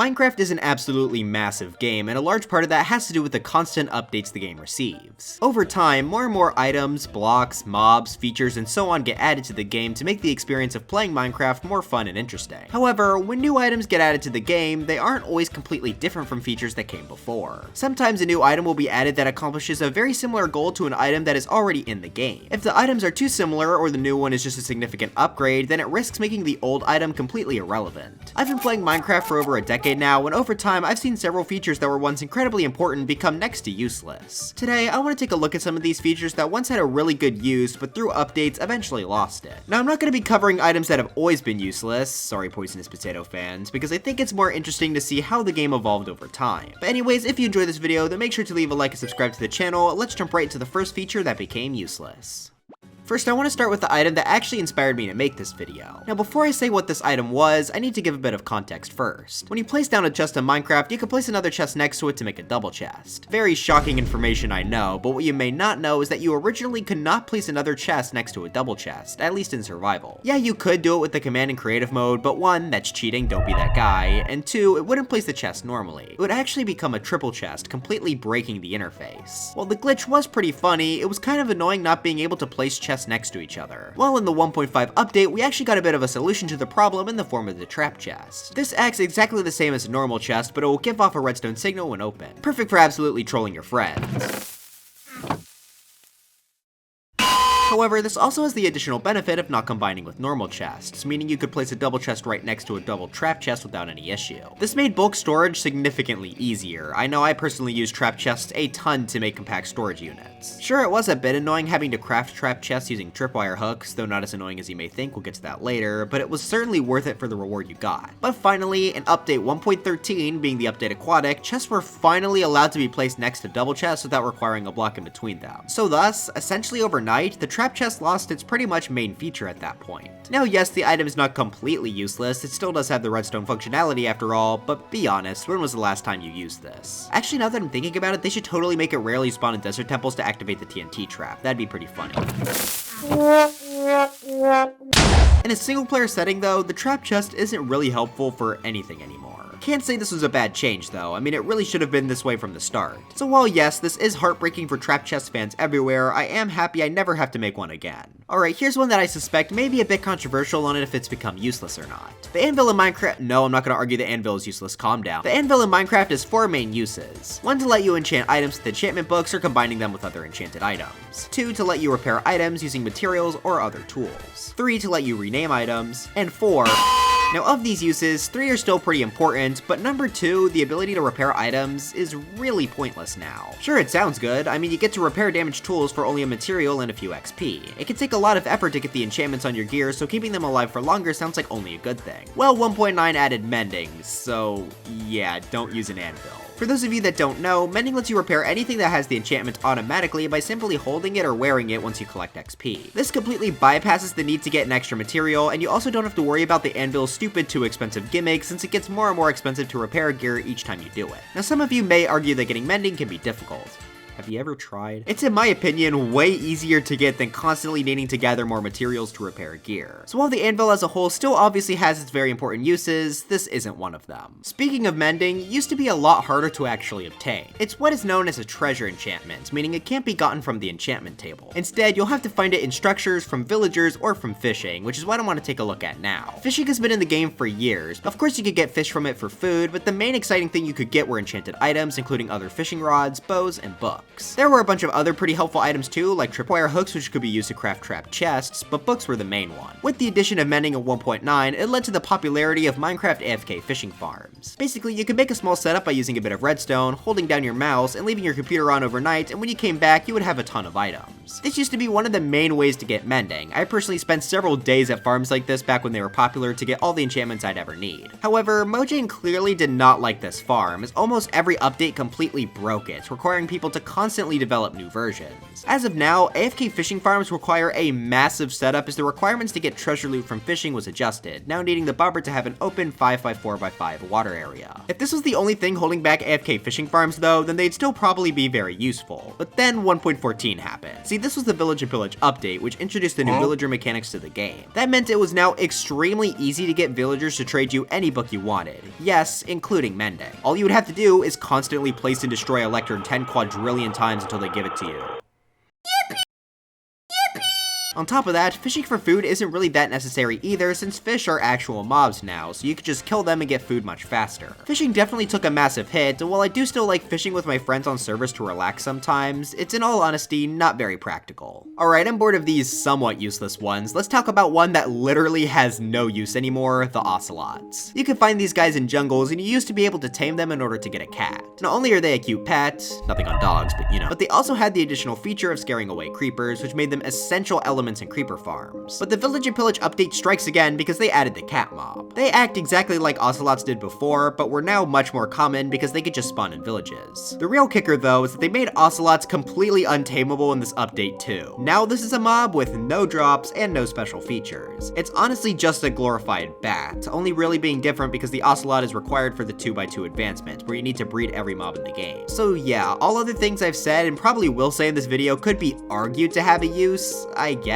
Minecraft is an absolutely massive game, and a large part of that has to do with the constant updates the game receives. Over time, more and more items, blocks, mobs, features, and so on get added to the game to make the experience of playing Minecraft more fun and interesting. However, when new items get added to the game, they aren't always completely different from features that came before. Sometimes a new item will be added that accomplishes a very similar goal to an item that is already in the game. If the items are too similar or the new one is just a significant upgrade, then it risks making the old item completely irrelevant. I've been playing Minecraft for over a decade now, and over time I've seen several features that were once incredibly important become next to useless. Today, I want to take a look at some of these features that once had a really good use, but through updates eventually lost it. Now, I'm not going to be covering items that have always been useless, sorry Poisonous Potato fans, because I think it's more interesting to see how the game evolved over time. But anyways, if you enjoyed this video, then make sure to leave a like and subscribe to the channel. Let's jump right into the first feature that became useless. First, I want to start with the item that actually inspired me to make this video. Now, before I say what this item was, I need to give a bit of context first. When you place down a chest in Minecraft, you can place another chest next to it to make a double chest. Very shocking information, I know, but what you may not know is that you originally could not place another chest next to a double chest, at least in survival. Yeah, you could do it with the command in creative mode, but one, that's cheating, don't be that guy, and two, it wouldn't place the chest normally. It would actually become a triple chest, completely breaking the interface. While the glitch was pretty funny, it was kind of annoying not being able to place chests next to each other. Well, in the 1.5 update, we actually got a bit of a solution to the problem in the form of the trap chest. This acts exactly the same as a normal chest, but it will give off a redstone signal when open. Perfect for absolutely trolling your friends. However, this also has the additional benefit of not combining with normal chests, meaning you could place a double chest right next to a double trap chest without any issue. This made bulk storage significantly easier. I know I personally use trap chests a ton to make compact storage units. Sure, it was a bit annoying having to craft trap chests using tripwire hooks, though not as annoying as you may think, we'll get to that later, but it was certainly worth it for the reward you got. But finally, in update 1.13, being the update aquatic, chests were finally allowed to be placed next to double chests without requiring a block in between them. So thus, essentially overnight, the trap chest lost its pretty much main feature at that point. Now yes, the item is not completely useless, it still does have the redstone functionality after all, but be honest, when was the last time you used this? Actually, now that I'm thinking about it, they should totally make it rarely spawn in desert temples to activate the TNT trap. That'd be pretty funny. In a single player setting though, the trap chest isn't really helpful for anything anymore. Can't say this was a bad change though, I mean it really should have been this way from the start. So while yes, this is heartbreaking for trap chest fans everywhere, I am happy I never have to make one again. Alright, here's one that I suspect may be a bit controversial on it if it's become useless or not. The anvil in Minecraft— no, I'm not gonna argue the anvil is useless, calm down. The anvil in Minecraft has 4 main uses. 1 to let you enchant items with enchantment books or combining them with other enchanted items. 2 to let you repair items using materials or other tools. 3 to let you rename items. And 4— now of these uses, 3 are still pretty important, but number 2, the ability to repair items, is really pointless now. Sure, it sounds good, I mean you get to repair damaged tools for only a material and a few XP. It can take a lot of effort to get the enchantments on your gear, so keeping them alive for longer sounds like only a good thing. Well, 1.9 added mending, so yeah, don't use an anvil. For those of you that don't know, mending lets you repair anything that has the enchantment automatically by simply holding it or wearing it once you collect XP. This completely bypasses the need to get an extra material, and you also don't have to worry about the anvil's stupid too expensive gimmick since it gets more and more expensive to repair gear each time you do it. Now some of you may argue that getting mending can be difficult. Have you ever tried? It's, in my opinion, way easier to get than constantly needing to gather more materials to repair gear. So while the anvil as a whole still obviously has its very important uses, this isn't one of them. Speaking of mending, it used to be a lot harder to actually obtain. It's what is known as a treasure enchantment, meaning it can't be gotten from the enchantment table. Instead, you'll have to find it in structures, from villagers, or from fishing, which is what I want to take a look at now. Fishing has been in the game for years. Of course you could get fish from it for food, but the main exciting thing you could get were enchanted items, including other fishing rods, bows, and books. There were a bunch of other pretty helpful items too, like tripwire hooks which could be used to craft trap chests, but books were the main one. With the addition of mending in 1.9, it led to the popularity of Minecraft AFK fishing farms. Basically, you could make a small setup by using a bit of redstone, holding down your mouse, and leaving your computer on overnight, and when you came back, you would have a ton of items. This used to be one of the main ways to get mending. I personally spent several days at farms like this back when they were popular to get all the enchantments I'd ever need. However, Mojang clearly did not like this farm, as almost every update completely broke it, requiring people to constantly develop new versions. As of now, AFK fishing farms require a massive setup as the requirements to get treasure loot from fishing was adjusted, now needing the bobber to have an open 5x4x5 water area. If this was the only thing holding back AFK fishing farms though, then they'd still probably be very useful. But then 1.14 happened. See, this was the Village and Pillage update, which introduced the new villager mechanics to the game. That meant it was now extremely easy to get villagers to trade you any book you wanted. Yes, including mending. All you would have to do is constantly place and destroy a lectern 10 quadrillion times until they give it to you. On top of that, fishing for food isn't really that necessary either, since fish are actual mobs now, so you could just kill them and get food much faster. Fishing definitely took a massive hit, and while I do still like fishing with my friends on servers to relax sometimes, it's in all honesty not very practical. Alright, I'm bored of these somewhat useless ones. Let's talk about one that literally has no use anymore, the Ocelots. You can find these guys in jungles, and you used to be able to tame them in order to get a cat. Not only are they a cute pet, nothing on dogs, but you know, but they also had the additional feature of scaring away creepers, which made them essential elements in creeper farms. But the Village and Pillage update strikes again because they added the cat mob. They act exactly like Ocelots did before, but were now much more common because they could just spawn in villages. The real kicker though is that they made Ocelots completely untamable in this update too. Now this is a mob with no drops and no special features. It's honestly just a glorified bat, only really being different because the Ocelot is required for the 2x2 advancement, where you need to breed every mob in the game. So yeah, all other things I've said and probably will say in this video could be argued to have a use, I guess.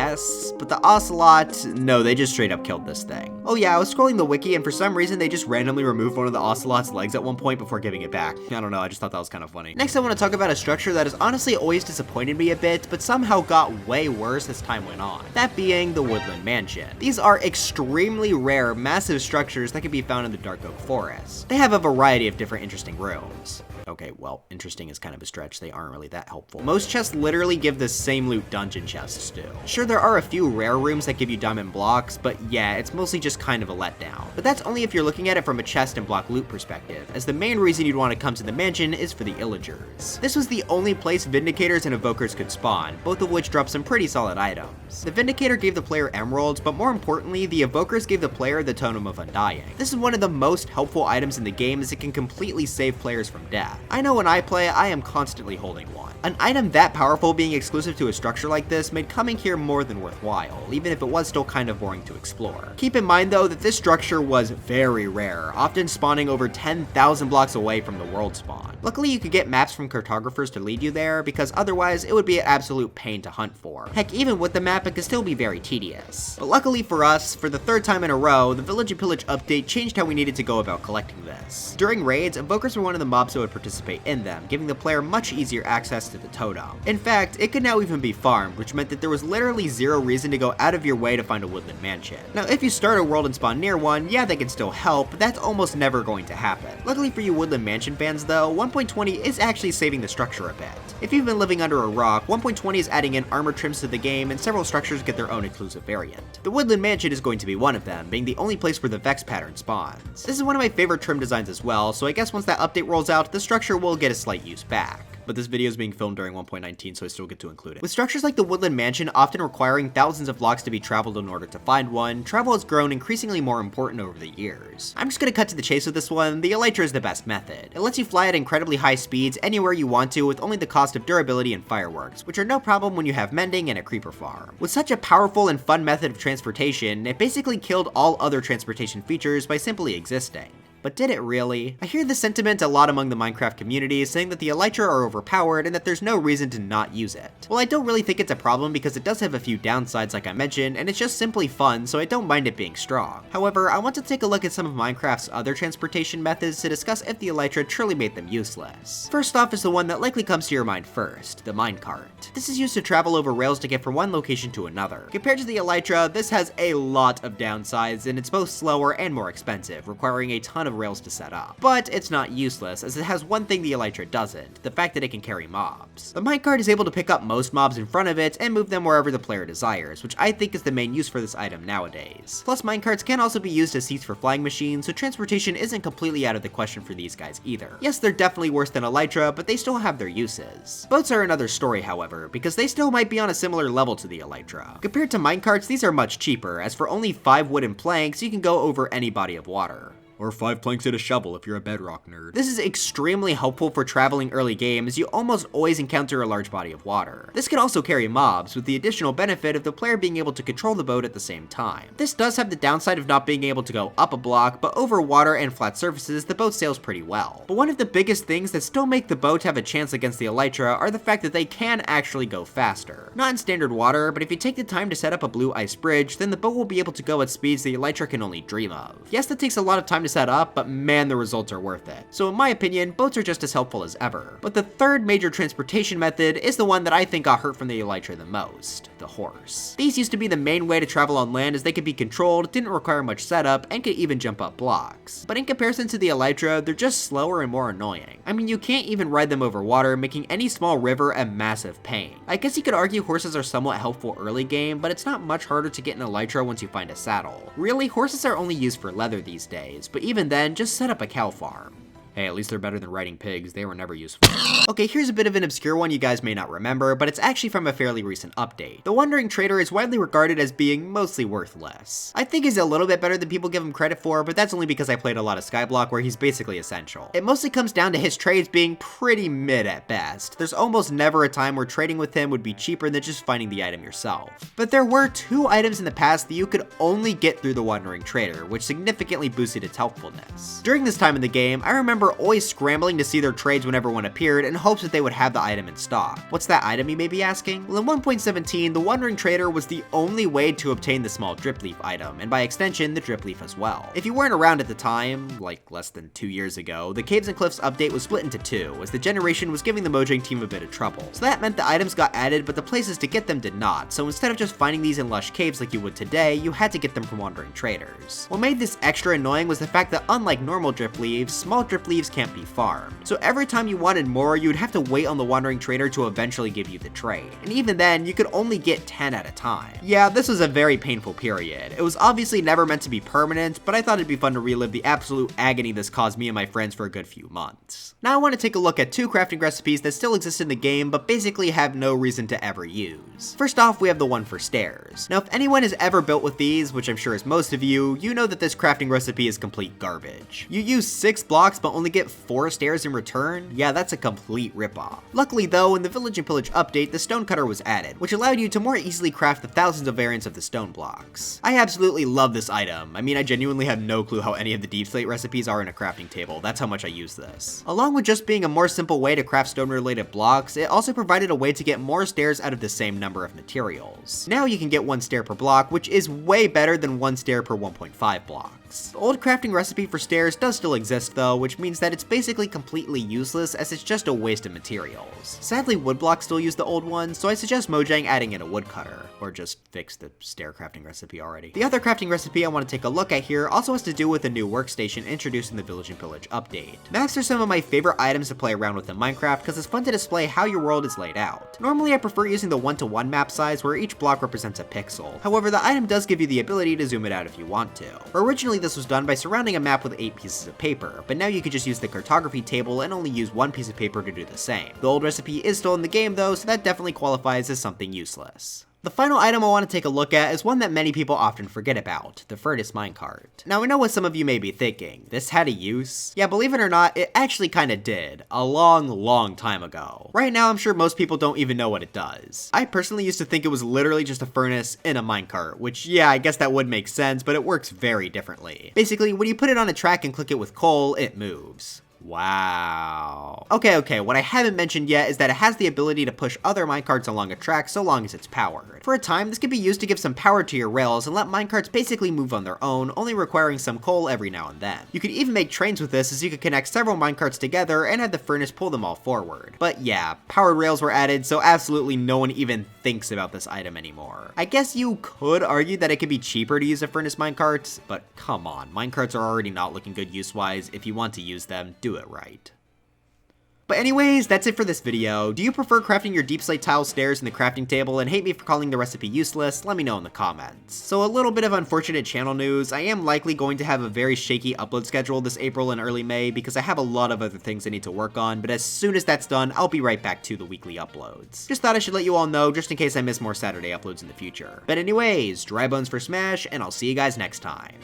But the Ocelot, no, they just straight up killed this thing. Oh yeah, I was scrolling the wiki and for some reason they just randomly removed one of the Ocelot's legs at one point before giving it back. I don't know, I just thought that was kind of funny. Next I want to talk about a structure that has honestly always disappointed me a bit, but somehow got way worse as time went on. That being the Woodland Mansion. These are extremely rare, massive structures that can be found in the Dark Oak Forest. They have a variety of different interesting rooms. Okay, well, interesting is kind of a stretch, they aren't really that helpful. Most chests literally give the same loot dungeon chests do. Sure, there are a few rare rooms that give you diamond blocks, but yeah, it's mostly just kind of a letdown. But that's only if you're looking at it from a chest and block loot perspective, as the main reason you'd want to come to the mansion is for the Illagers. This was the only place Vindicators and Evokers could spawn, both of which drop some pretty solid items. The Vindicator gave the player emeralds, but more importantly, the Evokers gave the player the Totem of Undying. This is one of the most helpful items in the game as it can completely save players from death. I know when I play, I am constantly holding one. An item that powerful being exclusive to a structure like this made coming here more than worthwhile, even if it was still kind of boring to explore. Keep in mind though that this structure was very rare, often spawning over 10,000 blocks away from the world spawn. Luckily you could get maps from cartographers to lead you there, because otherwise it would be an absolute pain to hunt for. Heck, even with the map it could still be very tedious. But luckily for us, for the third time in a row, the Village and Pillage update changed how we needed to go about collecting this. During raids, Evokers were one of the mobs that would participate in them, giving the player much easier access to the totem. In fact, it could now even be farmed, which meant that there was literally zero reason to go out of your way to find a Woodland Mansion. Now, if you start a world and spawn near one, yeah, they can still help, but that's almost never going to happen. Luckily for you Woodland Mansion fans though, 1.20 is actually saving the structure a bit. If you've been living under a rock, 1.20 is adding in armor trims to the game, and several structures get their own exclusive variant. The Woodland Mansion is going to be one of them, being the only place where the Vex pattern spawns. This is one of my favorite trim designs as well, so I guess once that update rolls out, the structure will get a slight use back. But this video is being filmed during 1.19, so I still get to include it. With structures like the Woodland Mansion often requiring thousands of blocks to be traveled in order to find one, travel has grown increasingly more important over the years. I'm just gonna cut to the chase with this one. The Elytra is the best method. It lets you fly at incredibly high speeds anywhere you want to with only the cost of durability and fireworks, which are no problem when you have mending and a creeper farm. With such a powerful and fun method of transportation, it basically killed all other transportation features by simply existing. But did it really? I hear this sentiment a lot among the Minecraft community, saying that the Elytra are overpowered and that there's no reason to not use it. Well, I don't really think it's a problem because it does have a few downsides like I mentioned, and it's just simply fun, so I don't mind it being strong. However, I want to take a look at some of Minecraft's other transportation methods to discuss if the Elytra truly made them useless. First off is the one that likely comes to your mind first, the minecart. This is used to travel over rails to get from one location to another. Compared to the Elytra, this has a lot of downsides, and it's both slower and more expensive, requiring a ton of rails to set up. But it's not useless, as it has one thing the Elytra doesn't, the fact that it can carry mobs. The minecart is able to pick up most mobs in front of it and move them wherever the player desires, which I think is the main use for this item nowadays. Plus, minecarts can also be used as seats for flying machines, so transportation isn't completely out of the question for these guys either. Yes, they're definitely worse than Elytra, but they still have their uses. Boats are another story, however, because they still might be on a similar level to the Elytra. Compared to minecarts, these are much cheaper, as for only 5 wooden planks, you can go over any body of water. Or 5 planks and a shovel if you're a bedrock nerd. This is extremely helpful for traveling early game, as you almost always encounter a large body of water. This can also carry mobs, with the additional benefit of the player being able to control the boat at the same time. This does have the downside of not being able to go up a block, but over water and flat surfaces, the boat sails pretty well. But one of the biggest things that still make the boat have a chance against the elytra are the fact that they can actually go faster. Not in standard water, but if you take the time to set up a blue ice bridge, then the boat will be able to go at speeds the elytra can only dream of. Yes, that takes a lot of time to set up, but man, the results are worth it. So in my opinion, boats are just as helpful as ever. But the third major transportation method is the one that I think got hurt from the elytra the most: the horse. These used to be the main way to travel on land, as they could be controlled, didn't require much setup, and could even jump up blocks. But in comparison to the elytra, they're just slower and more annoying. I mean, you can't even ride them over water, making any small river a massive pain. I guess you could argue horses are somewhat helpful early game, but it's not much harder to get an elytra once you find a saddle. Really, horses are only used for leather these days, but even then, just set up a cow farm. Hey, at least they're better than riding pigs, they were never useful. Okay, here's a bit of an obscure one you guys may not remember, but it's actually from a fairly recent update. The Wandering Trader is widely regarded as being mostly worthless. I think he's a little bit better than people give him credit for, but that's only because I played a lot of Skyblock where he's basically essential. It mostly comes down to his trades being pretty mid at best. There's almost never a time where trading with him would be cheaper than just finding the item yourself. But there were 2 items in the past that you could only get through the Wandering Trader, which significantly boosted its helpfulness. During this time in the game, I remember always scrambling to see their trades whenever one appeared in hopes that they would have the item in stock. What's that item, you may be asking? Well, in 1.17, the Wandering Trader was the only way to obtain the small drip leaf item, and by extension, the drip leaf as well. If you weren't around at the time, like less than 2 years ago, the Caves and Cliffs update was split into 2, as the generation was giving the Mojang team a bit of trouble. So that meant the items got added, but the places to get them did not, so instead of just finding these in lush caves like you would today, you had to get them from Wandering Traders. What made this extra annoying was the fact that unlike normal drip leaves, small drip leaves can't be farmed. So every time you wanted more, you'd have to wait on the Wandering Trader to eventually give you the trade. And even then, you could only get 10 at a time. Yeah, this was a very painful period. It was obviously never meant to be permanent, but I thought it'd be fun to relive the absolute agony this caused me and my friends for a good few months. Now I want to take a look at 2 crafting recipes that still exist in the game, but basically have no reason to ever use. First off, we have the one for stairs. Now if anyone has ever built with these, which I'm sure is most of you, you know that this crafting recipe is complete garbage. You use 6 blocks but only get 4 stairs in return? Yeah, that's a complete ripoff. Luckily though, in the Village and Pillage update, the stone cutter was added, which allowed you to more easily craft the thousands of variants of the stone blocks. I absolutely love this item. I mean, I genuinely have no clue how any of the deep slate recipes are in a crafting table. That's how much I use this. Along with just being a more simple way to craft stone related blocks, it also provided a way to get more stairs out of the same number of materials. Now you can get 1 stair per block, which is way better than 1 stair per 1.5 blocks. The old crafting recipe for stairs does still exist though, which means that it's basically completely useless as it's just a waste of materials. Sadly, woodblocks still use the old one, so I suggest Mojang adding in a woodcutter, or just fix the stair crafting recipe already. The other crafting recipe I want to take a look at here also has to do with a new workstation introduced in the Village and Pillage update. Maps are some of my favorite items to play around with in Minecraft because it's fun to display how your world is laid out. Normally I prefer using the 1:1 map size where each block represents a pixel. However, the item does give you the ability to zoom it out if you want to. Originally this was done by surrounding a map with 8 pieces of paper, but now you can just use the cartography table and only use 1 piece of paper to do the same. The old recipe is still in the game though, so that definitely qualifies as something useless. The final item I want to take a look at is one that many people often forget about, the furthest minecart. Now I know what some of you may be thinking, this had a use? Yeah, believe it or not, it actually kinda did, a long time ago. Right now I'm sure most people don't even know what it does. I personally used to think it was literally just a furnace in a minecart, which yeah, I guess that would make sense, but it works very differently. Basically, when you put it on a track and click it with coal, it moves. Wow. Okay, what I haven't mentioned yet is that it has the ability to push other minecarts along a track so long as it's powered. For a time, this can be used to give some power to your rails and let minecarts basically move on their own, only requiring some coal every now and then. You could even make trains with this, as you could connect several minecarts together and have the furnace pull them all forward. But yeah, powered rails were added, so absolutely no one even thinks about this item anymore. I guess you could argue that it could be cheaper to use a furnace minecart, but come on, minecarts are already not looking good use-wise. If you want to use them, do it right. But anyways, that's it for this video. Do you prefer crafting your deep slate tile stairs in the crafting table and hate me for calling the recipe useless? Let me know in the comments. So a little bit of unfortunate channel news, I am likely going to have a very shaky upload schedule this April and early May because I have a lot of other things I need to work on, but as soon as that's done, I'll be right back to the weekly uploads. Just thought I should let you all know just in case I miss more Saturday uploads in the future. But anyways, dry bones for Smash, and I'll see you guys next time.